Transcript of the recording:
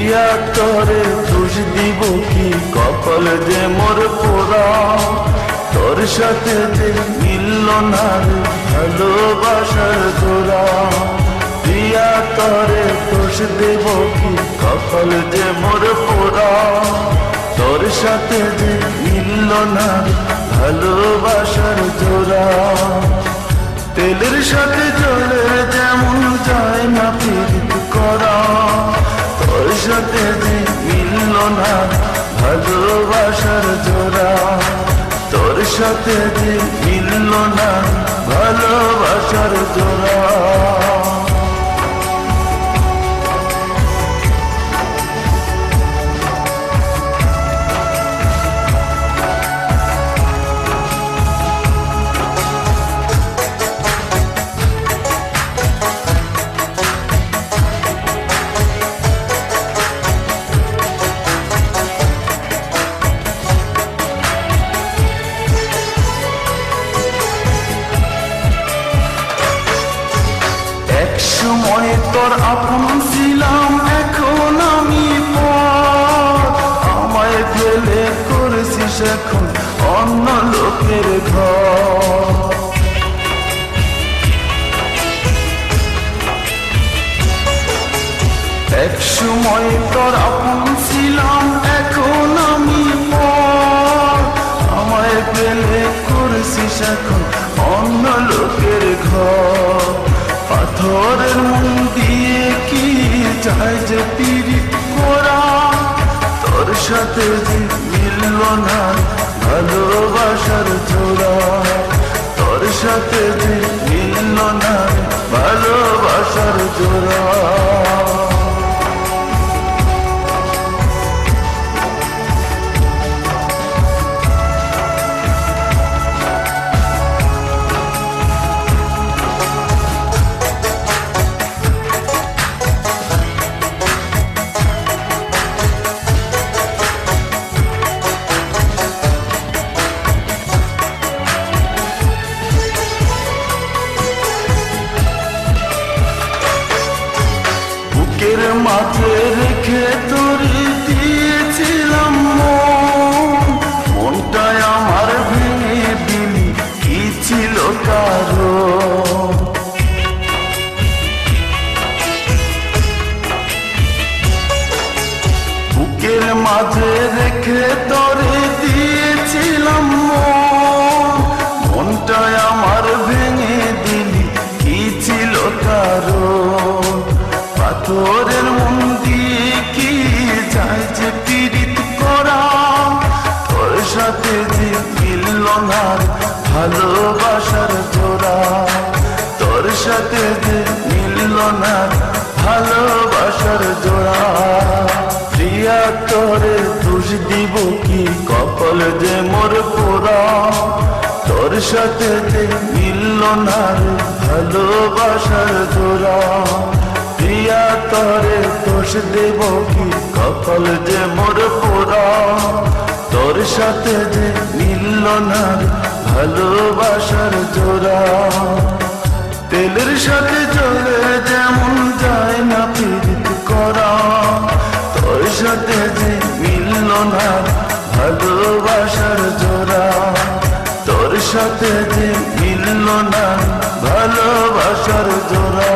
প্রিয়া তোরে দোষ দিব কি, কপাল যে মোর পোড়া। তোর সাথে যে মিলল না রে ভালোবাসার জোড়া। প্রিয়া তোরে দোষ দেব কি, কপাল যে মোর পোড়া। তোর সাথে যে মিলল না রে ভালোবাসার জোড়া। তেলের সাথে জলে যেমন যায় না প্রীত করা। তোর সাথে যে মিলল না ভালোবাসার জোড়া। তোর সাথে যে মিলল না ভালোবাসার জোড়া। সময় তোর আপন ছিলাম, এখন আমি পর। আমায় ফেলে করেছিস এখন অন্য লোকের ঘর। এক সময় তোর আপন ছিলাম, এখন আমি পর। আমায় ফেলে করেছিস এখন অন্য লোকের ঘর। পাথরের মন দিয়ে কি চায় যে পীড়িত করা। তোর সাথে যে মিলল না ভালোবাসার জোড়া। তোর সাথে যে মিলল না ভালোবাসার জোড়া। বুকের মাঝে রেখে তোরে দিয়েছিলাম মন। মনটায় আমার ভেঙে দিলি, কি ছিল কারণ? বুকের মাঝে রেখে তোরে দিয়েছিলাম মন। মনটায় আমার ভেঙে দিলি, কি ছিল কারণ? পাথরের মন দিয়ে কি চায় যে পীড়িত করা। তোর সাথে যে মিলল না ভালোবাসার জোড়া। তোর সাথে যে মিলল না ভালোবাসার জোড়া। প্রিয়া তোরে দোষ দিব কি, কপাল যে মোর পোড়া। তোর সাথে যে মিলল না ভালোবাসার জোড়া। প্রিয়া তোরে দোষ দেব কি, কপাল যে মোর পোড়া। তোর সাথে যে মিলল না ভালোবাসার জোড়া। তেলের সাথে জলে যেমন যায় না প্রীত করা। তোর সাথে যে মিলল না ভালোবাসার জোড়া। তোর সাথে যে মিলল না ভালোবাসার জোড়া।